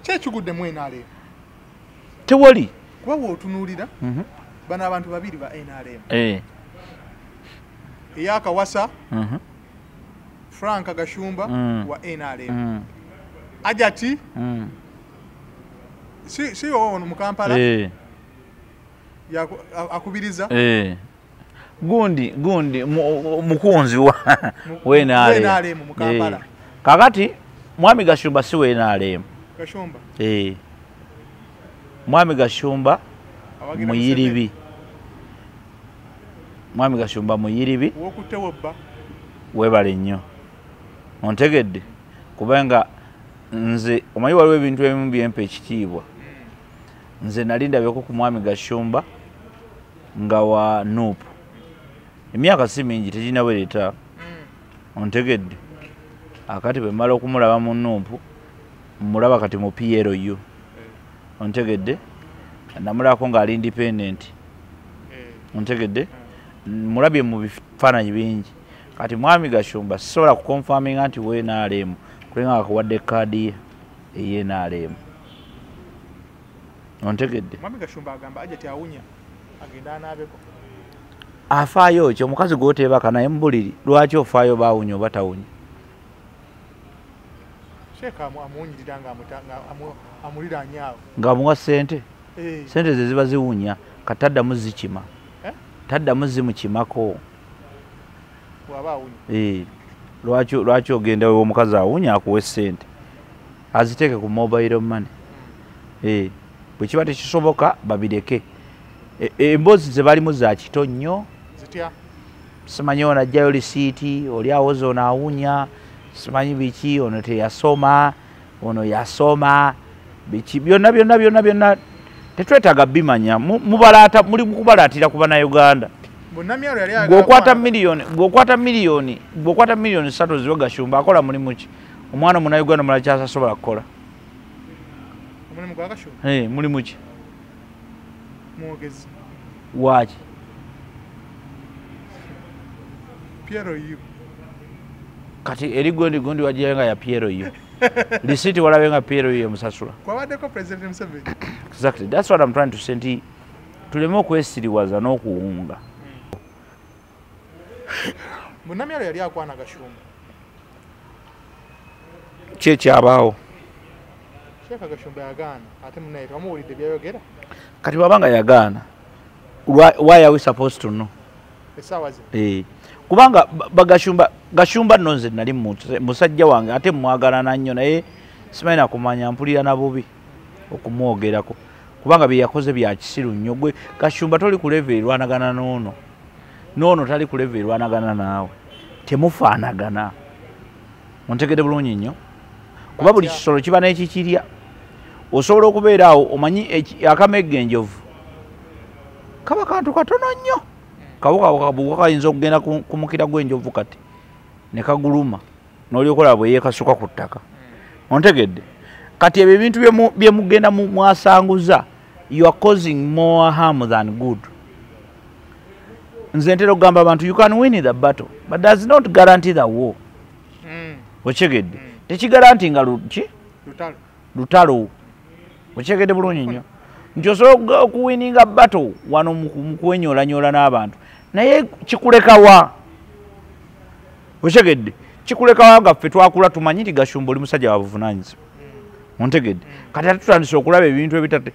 Kyekigudde mu NRM. Tewali. Kuba bw'otunuulira bano abantu babiri ba NRM. Eyakawasa Frank Gashumba wa NRM. Ajati si ono mu Kampala akubiriza gundi mukunzi wa NRM mu Kampala. Kakati Mwami Gashumba si wa NRM. Gashumba Mwami Gashumba Muyiribi. Mwami Gashumba Muyiribi wokutewobba webale nnyo ontegedde kubanga nze omanyi waliwo ebintu ebimu byempa ekitiibwa. Nze nali ndabyeko ku Mwami Gashumba nga wa Nuupu emyaka si mingi tegirina bwereeta ontegedde akati bwe mmala okumulaba mu Nuupu mmulaba kati mu PLU ontegedde namulabako ng'ali independent ontegedde mulabye mu bifaananyi bingi. Kati Mwami Gashumba sisobola kukonfaminga nti we NRM kulenga akuwadde kaadi ye eye NRM ontegedde. Mwami Gashumba agamba ajati awunya agenda anaabeko afaayo ki omukazi gw'oteebaka naye mubuliri lwaki ofaayo baawunya oba tawunya? Sheeka amuwunyirira nga amulira nyaawo ng'amuwa ssente sente ze ziba ziwunya kati taddamu zikima taddamu zimukimako. Lwaki ogenda omukazi awunya akuwa essente aziteeke ku mobile money. Bwe kiba tekisoboka babireke. Emboozi ze balimu za kito nnyo. Simanyi ono ajjayo lisiiti oli awoza ono awunya simanyi biki ono teyasoma ono yasoma biki byonna tetwetaaga bimanya mubalaata muli mukubalaatira ku bannayuganda. Gwokwata miliyoni 3 ziwe Gashumba akola mulimu ki? Omwana munnayuganda mulala kyasasobola kukola mulimu ki? Mwogezi waki kati eri gondi wagiyayo nga ya PLU lisiiti walabe nga PLU yemusasula. Exactly, that's what I'm trying to say nti tuleme okwesiriwaza n'okuwunga. Munnamyalo yali akwana Gashumba kyekyabaawo. Sheeka Gashumba yagaana ate munaye twamuwulidde byayogera. Kati wabanga yagaana why are we supposed to know? Essaawa ze kubanga Gashumba nno nze nali musajja wange ate mwagalana nnyo naye simanyi nakumanya mpulira na bubi okumwogerako kubanga bye yakoze bya kisiru nnyo. Gwe Gashumba toli ku level erwanagana n'ono tali ku level erwanagana naawe temufaanagana ontegedde bulungi nnyo kuba buli kisolo kiba n'ekikirya. Osobola okubeera awo omanyi akamegga enjovu kaba kantu katono nnyo kawuka kayinza okugenda ku mukira gw'enjovu kati ne kaguluma n'olyokola bwe yeekasuka ku ttaka ontegedde. Kati ebyo ebintu bye mugenda mwasanguza you are causing more harm than good. Nze ntera okugamba abantu you can win the battle but does not guarantee the war. Okyegedde tekigarantinga lutalo okyegedde bulungi nnyo nti osobola okuwininga battle wano mu kwenyolanyola n'abantu naye kikulekawa. Okyegedde kikulekawa nga ffe twakula tumanyi nti Gashumba oli musajja wa buvunaanyizibwa ontegedde. Kati ate tutandise okulaba ebintu ebitate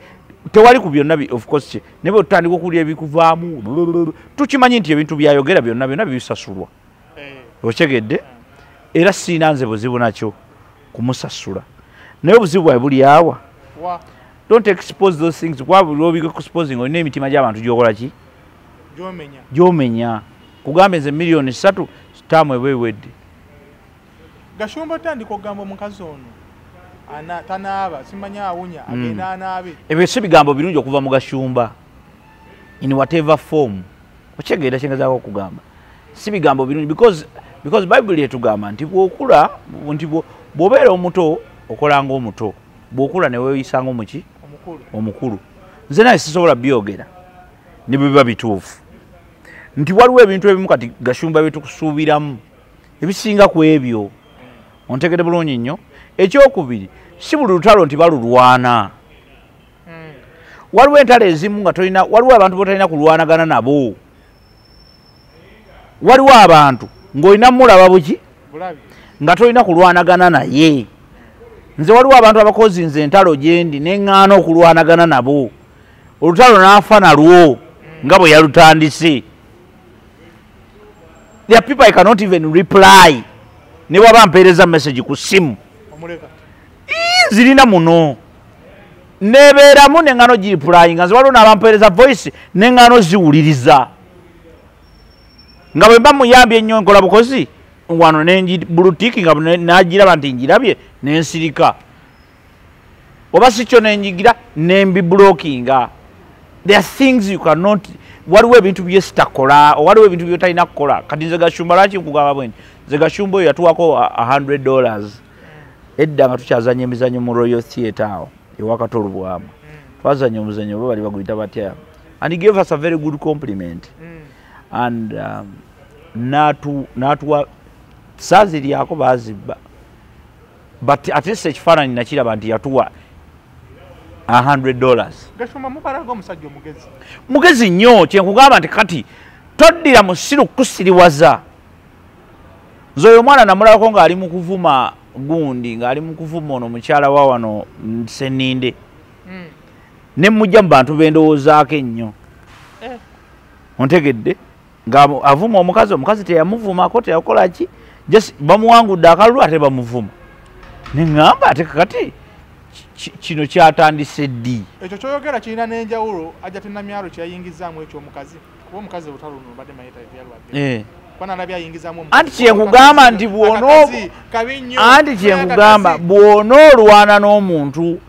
tewali ku byonna of course ne bwe tutandika okulya ebikuvaamu tukimanyi nti ebintu byayogera byonna bisasulwa okyegedde era siina nze buzibu nakyo kumusasula naye obuzibu bwawe buli awa. Don't expose those things kuba buli obiga exposing olina emitima gy'abantu gyokola ki gyomenya kugambe nze miliyoni 3 taamu eba ewedde. Gashumba tandika okugamba omukazi ono tanaaba simanyi awunya agenda anaabe. Ebyo si bigambo birungi okuva mu Gashumba in whatever form. Okyegeera kyengezaako okugamba si bigambo birungi because Bible etugamba nti bw'okula nti bw'obeera omuto okola ng'omuto bw'okula ne weeyisa ng'omuki omukulu. Nze naye sisobola byogera ne bwe biba bituufu nti waliwo ebintu ebimu kati Gashumba byetukusuubiramu ebisinga ku ebyo ontegedde bulungi nnyo. Ekyokubiri si buli lutalo nti balulwana. Waliwo entalo ezimu nga tolina, waliwo abantu botalina kulwanagana nabo. Waliwo abantu ng'olina mulaba buki nga tolina kulwanagana naye. Nze waliwo abantu abakozi nze entalo gyendi neŋŋaana okulwanagana nabo. Olutalo n'afa nalwo nga bwe yalutandise. There are people I cannot even reply. Ne bw'aba mpeereza message ku simu. Zirina muno. Nebeeramu neŋŋaano gireplying nga nze waliwo n'abampeereza voice neŋŋaano ziwuliriza. Nga bwe mba muyambye ennyo nkola bukozi wano bulutiki nga n'agiraba nti njirabye n'ensirika. Oba si kyo n'enjigira n'embibulookinga. There are things you cannot. Waliwo ebintu bye sitakola, waliwo ebintu by'otalina kukola. Kati nze Gashumba lwaki nkugamba bwe nti nze Gashumba oyo yatuwako $100 edda nga tukyazanya emizannyo mu Royal Theatre awo ewakatolu bwama. Twazanya omuzannyo oba bali baguyita batya. And he gave us a very good compliment. And n'atuwa saaziryako baazibba. But at least ekifaananyi nakiraba nti yatuwa $100. Gashumba mubalaga omusajja omugezi. Mugezi nnyo kyenkugamba nti kati toddira mu siru kusiriwaza. Nze oyo omwana namulabako ng'ali mu kuvuma gundi ng'ali mu kuvuma ono mukyala wa wano Seninde. Ne mujja mu bantu bendowoozaako ennyo. Ontegedde nga avuma omukazi teyamuvumako teyakola ki just bamuwangudde akalulu ate bamuvuma. Ne ŋŋamba ate kakati kino kyatandise ddi. Ekyo kyoyogera kirina n'enjawulo Ajati Namyalo kyeyayingizaamu eky'omukazi. Kuba omukazi olutalo luno badde mayita ebyalwadde. Kwana nabyo ayingizaamu omukazi. Anti kyenkugamba nti bw'onoolwana n'omuntu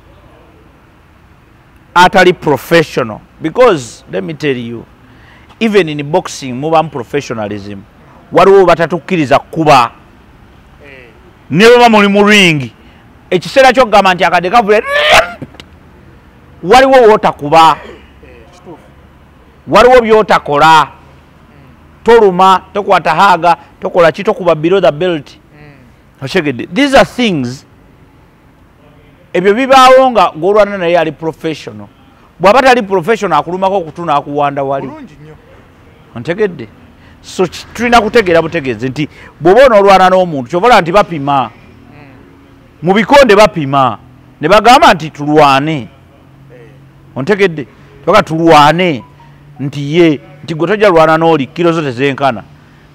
atali professional, because let me tell you, even in boxing mubamu professionalism. Waliwo batatukkiriza kuba ne baba muli mu ring ekiseera ky'okugamba nti akadde kavule waliwo wootakuba, waliwo by'otakola, toluma, tokwata haaga, tokola ki, tokuba below the belt. Otegedde, these are things ebyo bibaawo nga ng'olwana naye ali professional. Bw'aba tali professional akulumako okutu n'akuwanda wali. Ontegedde? So tulina kutegeera butegeezi nti bw'oba onoolwana n'omuntu kyobola nti bapima. Mu bikonde bapima ne bagamba nti tulwane. Ontegedde? Toka tulwane nti ye nti gwe tojja lwana n'oli kilo zo tezenkana.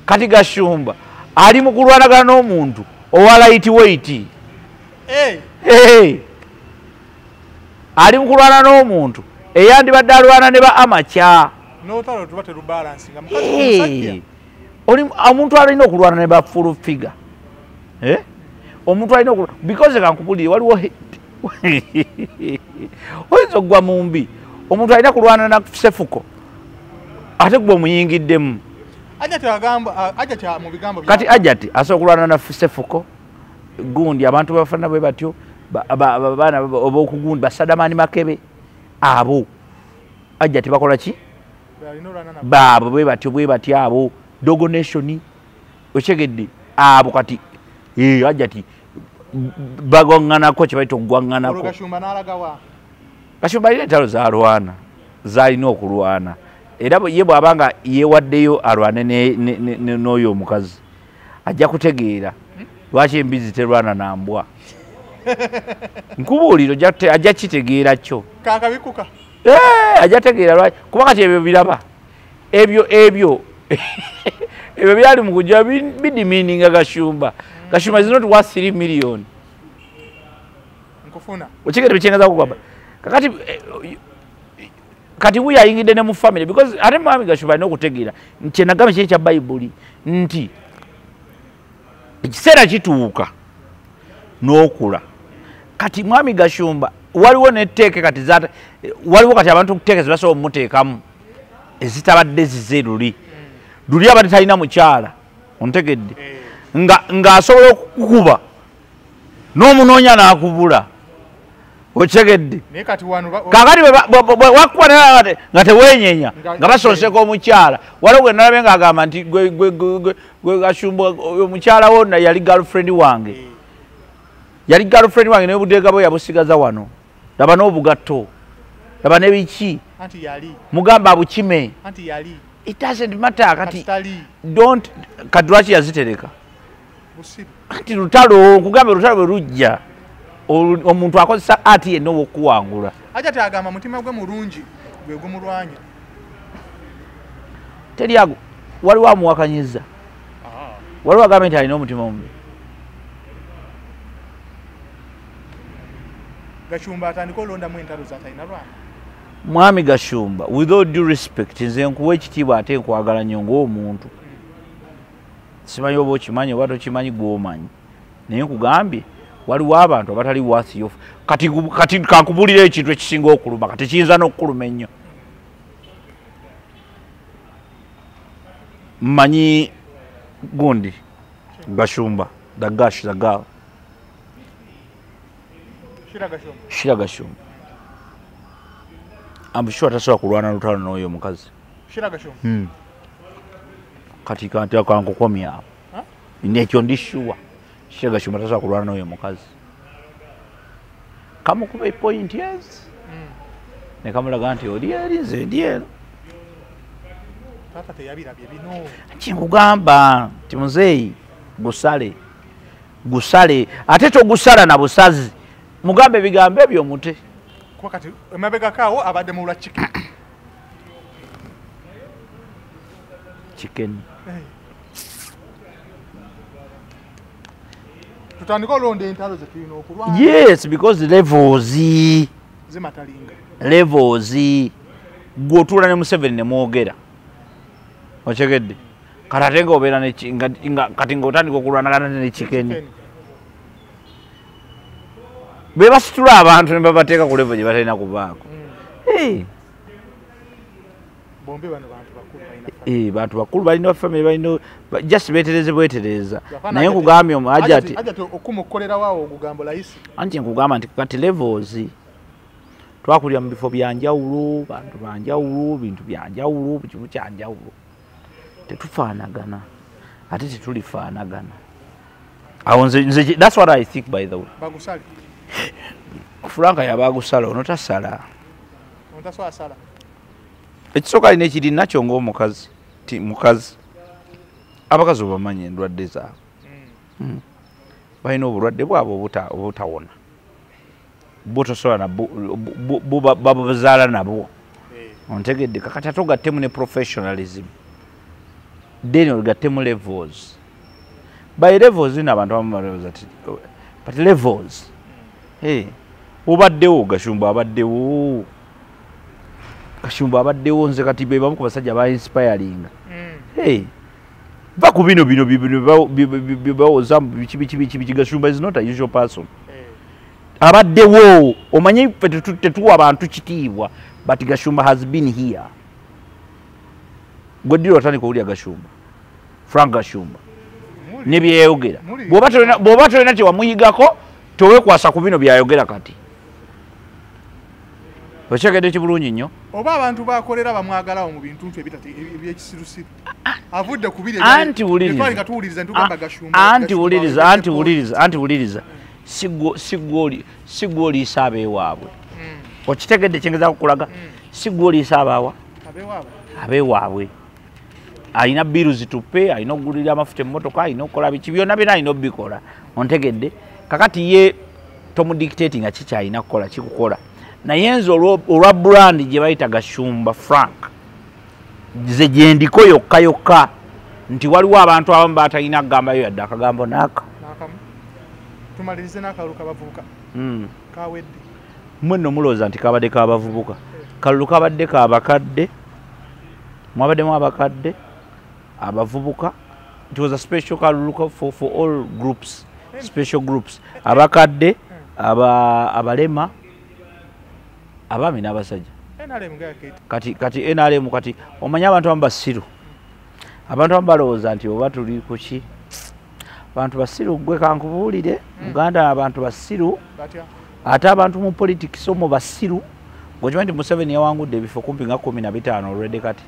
Kati Gashumba ali mu kulwanagana n'omuntu owa lightweight. Ali mu kulwana n'omuntu eyandibadde alwana ne ba amateur. N'otalo tuba terubalance nga mukazi omusajja. Omuntu alina okulwana ne ba full figure. Omuntu alina okulwana because kankubulire waliwo oyinza okugwa mu mbi. Omuntu alina kulwana na sefuko ate gwe omuyingiddemu. Ajati mu bigambo bya kati Ajati asobola okulwana na sefuko gundi abantu bafaana bwe batyo abaana ob'okugundi basadamaani makebe abo Ajati bakola ki? Baabo bwe batyo abo Dogo Nation okyegedde abo kati Ajati bagwanganako kye bayita okugwanganako. Gashumba n'alagawa. Gashumba alina entalo z'alwana z'alina okulwana era ye bw'abanga yeewaddeyo alwane n'oyo omukazi ajja kutegeera lwaki embizi terwana na mbwa. Nkubuuliro ajja kitegeera kyo. Kakabikuka. Ajja tegeera lwaki kuba kati ebyo biraba ebyo byali mu kujja bidimiininga Gashumba. Gashumba is not worth 3 million. Nkufuna. Okigere kyengaza kugamba. Kati we ayingidde ne mu family because ate mwami Gashumba alina okutegeera nti nagamba kye kya Bayibuli nti ekiseera kituuka n'okula. Kati mwami Gashumba waliwo n'etteeke kati waliwo kati abantu kuteeke ze basobola omuteekamu ezitabadde zize luli abadde talina mukyala ontegedde ng'asobola okukuba n'omunoonya n'akubula okyegedde kakati wakuba nga teweenyenya nga basonseko omukyala waliwo gwe nalabe ng'agamba nti gwe Gashumba omukyala wo yali girlfriend wange yali girlfriend wange n'obudeega bwe yabusigaza wano laba n'obugatto laba n'ebiki anti yali mugamba abukime anti yali it doesn't matter kati tali don't kadwaki yazitereka busiru anti lutalo kugamba lutalo bwe lujja omuntu akozesa ati yenna owokuwangula aja tagama mutima gwe mulungi gwe gumulwanya teriago waliwo amuwakanyiza waliwo agamba nti alina omutima omubi Gashumba atandika olondamu entalo zatalina lwana mwami Gashumba with all due respect nze nkuwa ekitiibwa ate nkwagala nnyo ng'omuntu simanyi oba okimanyi oba tokimanyi gw'omanyi naye nkugambye waliwo abantu abatali worth of kati kankubulira ekintu ekisinga okuluma kati kiyinza n'okukuluma ennyo mmanyi gundi Gashumba the girl Shira Gashumba I'm sure tasobola kulwana lutalo n'oyo omukazi Shira Gashumba kati kanti akankukomya nekyo ndi sure Shira Gashumba tasobola kulwana n'oyo omukazi kamukuba point yes ne kamulaga nti oli erinze ndi eno tata teyabirabye bino kinkugamba nti muzeeyi gusale ate togusala na busazi mugambe ebigambo ebyo mute kuba kati emabega kaawo abadde mu lwa chicken tutandika olonda entalo zetulina okulwana yes because levels zimatalinga gw'otuula ne Museveni ne mwogera okyegedde kati ate ng'obeera kati ng'otandika okulwanagana ne chicken be basitula abantu ne babateeka ku level gye batalina kubaako bombe bano bantu bakulu balina family balina just bwetereza naye nkugambye omwajati okumukolerawo awo ogugambo layisi anti nkugamba nti kati levels twakulira mu bifo byanjawulo bantu banjawulo bintu byanjawulo kimu kyanjawulo tetufaanagana ate tetulifaanagana awo nze that's what I think by the way bagusali Franka yabagusala ono tasala ontaswasala ekisooka alina ekiri nakyo ng'omukazi ti mukazi abakazi obamanyi endwadde zaabwe balina obulwadde bwabwe obutawona bo tosobola babuzaala nabwo ontegedde kakati ate ogattemu ne professionalism then ogattemu levels by levels ina abantu abamu ati but levels obaddewo Gashumba abaddewo nze kati be bamu ku basajja ba inspiringa va ku bino bibawoza biki Gashumba is not a usual person abaddewo omanyi tetuwa abantu kitiibwa but Gashumba has been here gweddira otandika owulya Gashumba Frank Gashumba nebyeyogera bw'oba tolina kyewamuyigako towekwasa ku bino byayogera kati okyegedde kibulungi nnyo oba abantu bakolera bamwagalawo mu bintu ebyekisirusiru avudde ku biri anti wuliriza sigwoliisa abeewaabwe okitegedde kyengeza kukulaga sigwoliisa abeewaabwe alina biru zitupe alina okugulira amafuta emmotoka alina okukola biki byonna byonna alina obikola ontegedde kakati ye tomudictating nga kiki alina kukola kikukola naye nze olwa brand gye bayita Gashumba Frank ze gyendiko yokka nti waliwo abantu abamu batalina kugambayo yadde akagambo naaka tumalirize n'akalulu kabavubuka kawedde mmwe nno mulowooza nti kabadde kabavubuka kalulu kabadde kabakadde mwabaddemu abakadde abavubuka it was a special kalulu for all groups special groups abakadde abalema abaami n'abasajja kati NRM kati omanyi abantu abamu basiru abantu abamu balowooza nti oba tuli kuki abantu basiru gwe kankubuulire Uganda abantu basiru ate abantu mu politics omu basiru ngokimanyi nti Museveni yawangudde ebifo kumpi nga 15 already kati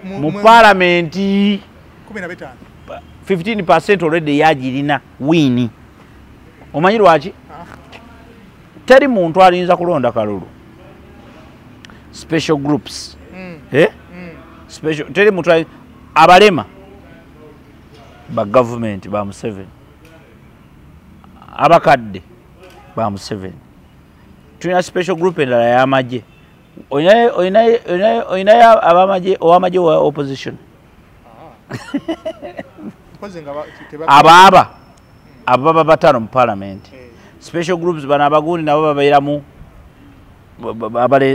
mu parliamenti 15% already yagirina wini. Omanyi lwaki? Teri muntu alinza kulonda kalulu. Special groups. Special teri muntu abalema ba government ba Museveni. Abakadde ba Museveni. Tuna special group endala ya maje. Oyina abamaje owamaje wa opposition. Ababa batano mu parliament. Special groups bana abagundi nabo babayira mu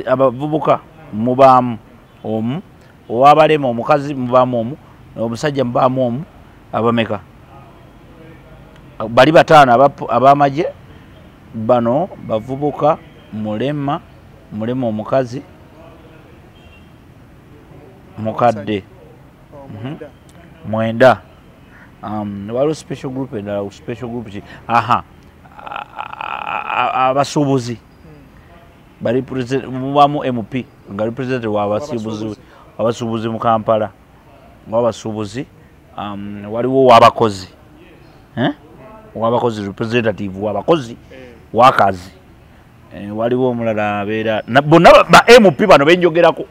abavubuka mubamu omu owabalema omukazi mubamu omu omusajja mubamu omu abameka bali batano abamaje bano bavubuka mulema omukazi mukadde mwenda waliwo special group endala special group ki abasuubuzi bali mubamu MP nga representative w'abasuubuzi mu Kampala w'abasuubuzi waliwo w'abakozi w'abakozi representative w'abakozi wakazi waliwo omulala abeera bonna ba MP bano benjogerako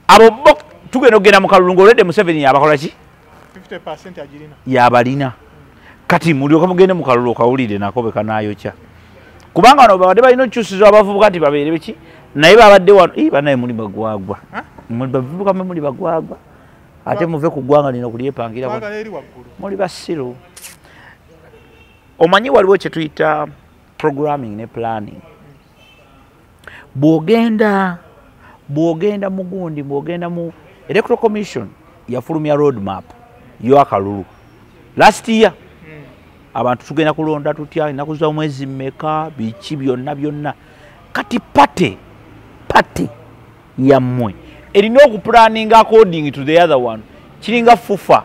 abo tugenda okugenda mu kalulu ng'olwedde Museveni yabakola ki 50% agirina yabalina kati mulyoka mugende mu kalulu okawulire nako bekanayokya kubanga wano babadde balina okyusiza abavubuka nti babeere biki naye babadde wano banaye muli bagwagwa bavubuka muli bagwagwa ate muve ku ggwanga lino kulyepangira muli basiru. Omanyi waliwo kye tuyita programming ne planning. Bwogenda mugundi bwogenda mu Electoral Commission yafulumya road map yo akalulu last year. Abantu tugenda kulonda tutya ennaku za mwezi mmeka biki byonna kati pate yammwe erina okuplanning according to the other one kiringa fufa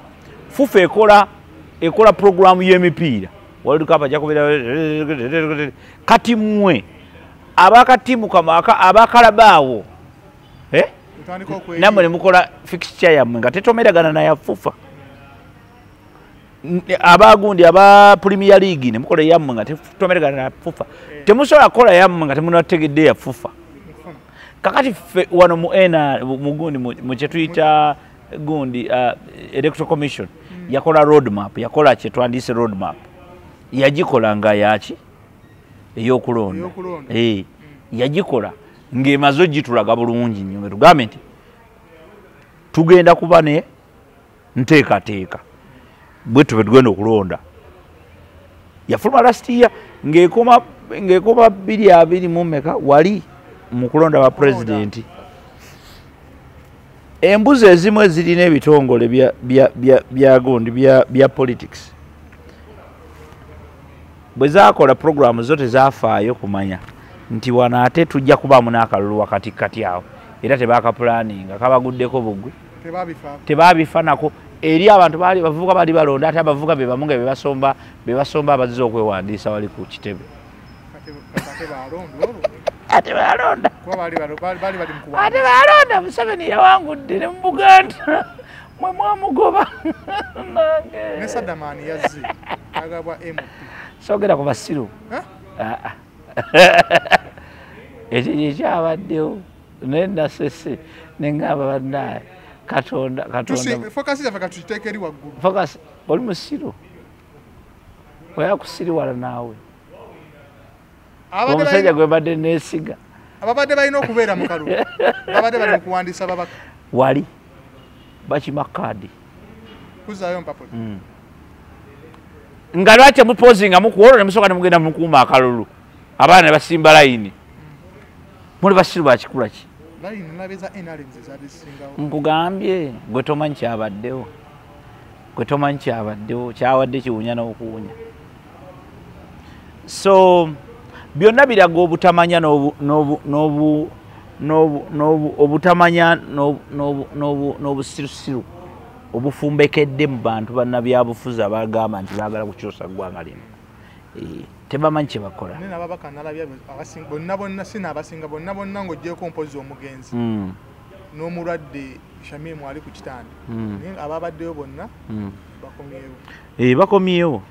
ekola program y'emipiira World Cup jakubira kati mmwe abakatimu kamaka abakalabaawo namwe mukola fixture yammwe nga tetomeragana na ya fufa abagundi aba Premier League ne mukola yammwe nga tetomeragana na fufa temusobola kola yammwe nga temunategedde ya fufa kakati wano mugundi mu kyetuyita gundi Electoral Commission yakola road map yakola kyetwandise road map yagikola nga yaki eyokulonda yagikola ng'emaze ogitulaga bulungi nnyo tugambe nti tugenda kuba ne nteekateeka bwe tube tugenda okulonda yafuluma last year ng'ekoma 2020 wali mu kulonda ba president embuzi ezimu ezirina ebitongole bya politics bwe zaakola programu zote zaafaayo kumanya nti wano ate tujja kubaamu n'akalulu wakati kati awo era tebaakapulaninga kabaguddeko bugwe tebaabifa nako eri abantu bavubuka bali balonda ate abavubuka be bamu nga bebasomba abaziza okwewandiisa wali ku kitebe ate balonda Museveni yawangudde ne mu Buganda mwe mwamugoba ne Saddamani yazzi agabwa MP sogera ku basiru ekyo kyabaddewo naye nasese neŋŋamba bannaye katonda fokasi yaffe katuyiteeka eri waggulu fokasi oli musiru oyakusiriwala naawe omusajja gwe badde neesiga ababadde balina okubeera mu kalulu babadde bali mu kuwandiisa babaka wali bakima kaadi kuzaayo mpapula nga lwaki mupozinga mukuolwo ne musooka ne mugenda mukuuma akalulu abaana ne basimba layini muli basiru bakikula ki nkugambye gwe tomanyi kyabaddewo kyawadde kiwunya n'okuwunya so byonna biraga obutamanya obutamanya n'obusirusiru obufumbekedde mu bantu bannabyabufuzi abagamba nti baagala kukyusa ggwanga lino tebamanyi kye bakola bonna ng'oggyeko mpozi omugenzi n'omulwadde Shamim ali ku kitanda ababaddeyo bonna bakomyewo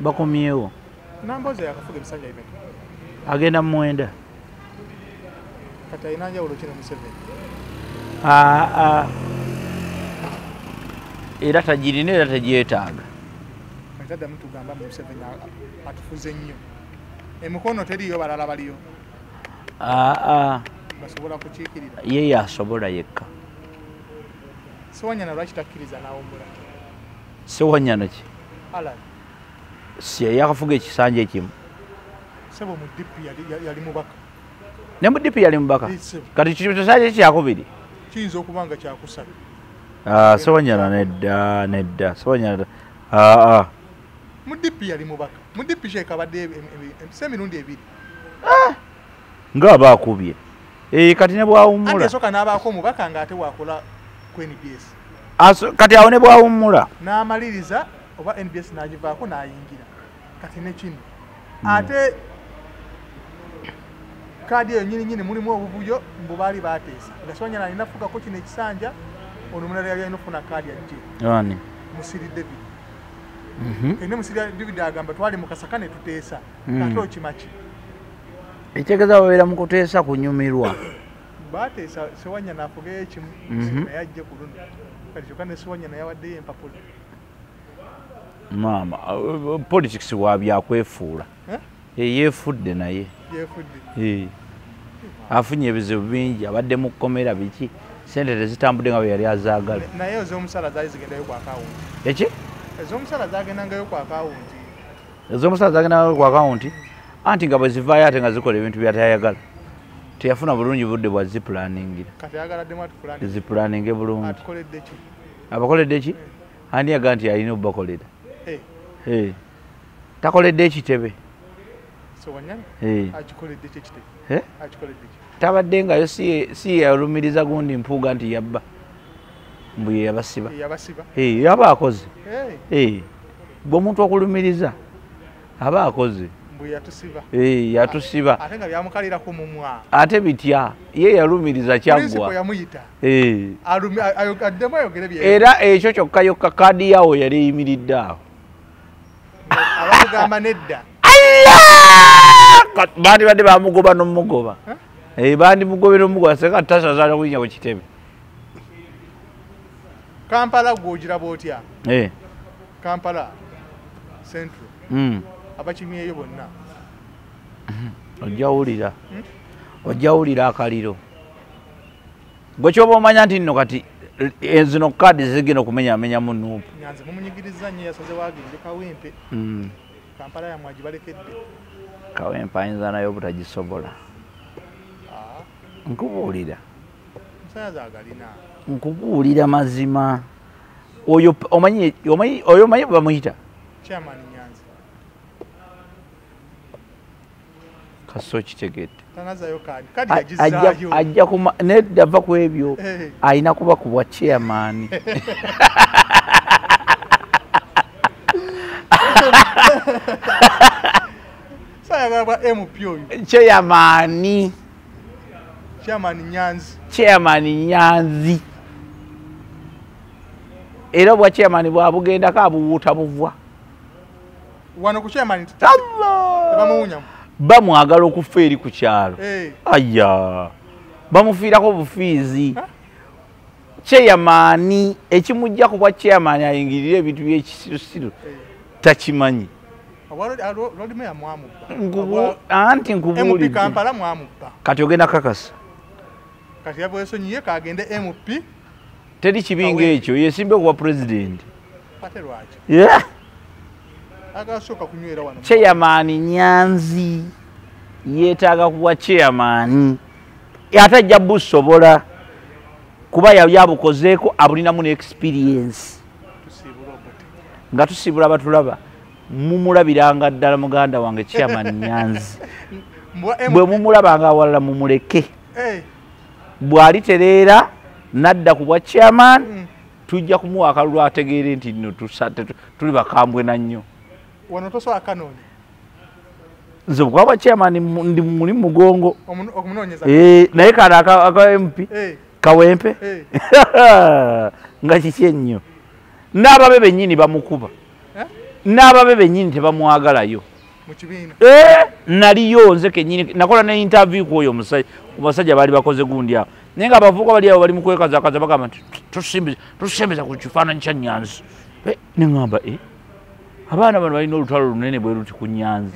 bakomyewo Namboze yakafuga ebisanja bibiri agenda mu mwenda kati alina njawulo kino Museveni era tagirina era tagyetaaga ataddamu tugamba Museveni atufuze nnyo emikono teriyo balala baliyo basobola kukiikirira ye yasobola yekka Sewanyana lwaki takkiriza n'awummula Sewanyana ki si yakafuga ekisanja ekimu sebo mu DP yali mubaka ne mu DP yali mubaka kati kisanja kyakubiri kiyinza okuba nga kyakusatu Sewanyana nedda Sewanyana mu DP yali mubaka mu DP kyekabadde emirundi ebiri nga baakubye kati ne bwawummula esooka n'abaako omubaka ng'ate wakola ku NBS kati awo ne bwawummula n'amaliriza oba NBS n'agivaako n'ayingira kati ne kino ate kaadi eyo nyini mulimu obubuyo mbu baali baateesa nga Sewanyana alina fugako kino ekisanja ono omulala yali alina ofuna kaadi ajje Musiri David ene Musiri David agamba twali mu Kasaka ne tuteesa kati okimaki ekyegeza babeera mu kuteesa kunyumirwa baateesa Sewanyana afugeyo ekimu naye ajje ku luno kati kyokka ne Sewanyana yawaddeyo empapula maama politics wabyakwefuula yeefudde naye afunye ebizibu bingi abadde mu kkomera biki sente tezitambudde nga bwe yali azaagala naye ez'omusala zaali zigendayo ku akawunti eki ez'omusala zagendangayo ku akawunti ez'omusala zagendangayo ku akawunti anti nga bwe zivaayo ate nga zikola ebintu byatayagala teyafuna bulungi budde bwa zipulaningira kati ayagaladdemu zipulaninge bulungi atukoledde ki abakoledde ki ani yaga nti alina obubakolera takoledde ekitebe Sewanyana akikoledde ki ekitebe akikoledde ki tabadde ngayo si yalumiriza gundi mpuuga nti yabba mbu ye yabasiba aba akoze bwe omuntu okulumiriza aba akoze yatusiba ate nga byamukalirako mumwa ate bitya ye yalumiriza kyaggwa addemu ayogere era ekyo kyokka yokka kaadi yawo yali eyimiridde awo abagamba nedda bandi badde bamugoba n'omugoba bandi mugobe n'omugoba senga tasazaala kuyinya ku kitebe Kampala gw'ogiraba otya Kampala Central abakimyeyo bonna ojjawulira akaliro gwe kyoba omanya nti nno kati zino kaadi zigenda okumenyamenyamu nuupu nyanze mumunyigiriza nnyo yasaze waagende Kawempe Kampala yamwe agibalekedde Kawempe ayinza nayo obutagisobola nkubuulira musayaza agalina nkubuulira mazima oyo omanyi bamuyita Chairman Nyanzi kaso kitegedde tanazayo kadi yagizaayo ajja nedda va ku ebyo alina kuba ku bwa chairman sayagala bwa MP oyo chairman Nyanzi era bwa chairman bwabugendako abuwuuta buvwa wano ku chairman tebamuwunyamu bamwagala okufa eri ku kyalo aya bamufiirako bufiizi chairman ekimujja ku bwa chairman ayingirira ebintu by'ekisirusiru takimanyi anti nkubuulidde kati ogenda kakasa kati yabwesonyiye kagende MP teri kibinga ekyo yesimbe kuba president ate lwaki chairman Nyanzi yeetaaga kuba chairman ate ajja busobola kuba yabukozeeko abulinamu ne experience nga tusiibula abatulaba mumulabiranga ddala muganda wange chairman Nyanzi bwe mumulabanga awalala mumuleke bw'alitereera nadda ku bwa chairman tujja kumuwa akalulu ategeere nti nno tuli bakambwe na nnyo wano tosobola kanoonya nze bwaba chairman ndi muli mugongo okumunoonyeza naye kale aka MP Kawempe nga kiki ennyo n'ababe bennyini bamukuba n'ababe bennyini tebamwagalayo mu kibiina naliyo nze kennyini nakola ne interview ku oyo omusajja baali bakoze gundi awo naye nga abavubuka bali awo bali mu kwekazakaza bagamba nti tusembeza ku kifaananyi kya Nyanzi ne ŋŋamba abaana bano balina olutalo lunene bwe luti ku Nyanzi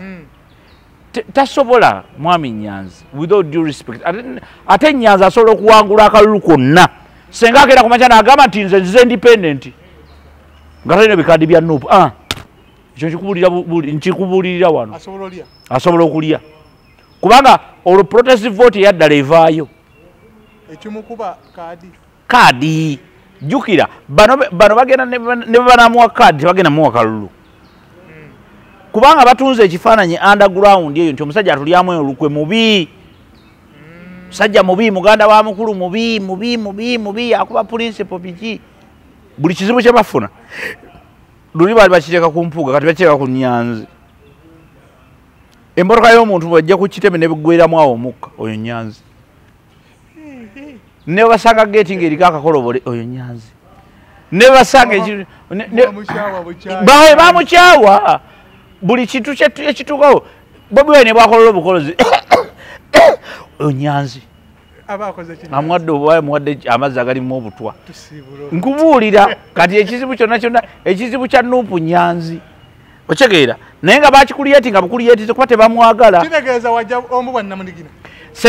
tasobola mwami Nyanzi without due respect ate Nyanzi asobola okuwangula akalulu konna senga agenda ku makya n'agamba nti nze independent nga talina bikaadi bya Nuupu ekyo nkikubuulirira wano asobola okulya kubanga olwo protestive vote eyaddala evaayo ekimukuba kaadi jjukira bano bagenda ne banamuwa kaadi tebagenda muwa kalulu kubanga batunze ekifaananyi underground eyo nti omusajja atulyamu olukwe mubi musajja mubi muganda wa mukulu mubi akuba principal biki buli kizibu kye bafuna luli baali bakiteeka ku mpuga kati bakiteeka ku Nyanzi emmotoka y'omuntu bwajja ku kiteme ne bigweramu awo omukka oyo Nyanzi ne basanga geeti ng'eriko akakolobole oyo Nyanzi ne basanga bamukyawa buli kintu ekituukawo Bobi Wine bwakolola obukolozi oyo Nyanzi amuwadde amazzi agalimu obutwa nkubuulira kati ekizibu kyonna ekizibu kya Nuupu Nyanzi okitegeera naye nga bakikuliyeti nga bukuliyetize kuba tebamwagala kitegeeza wajja omu bwa Namunigina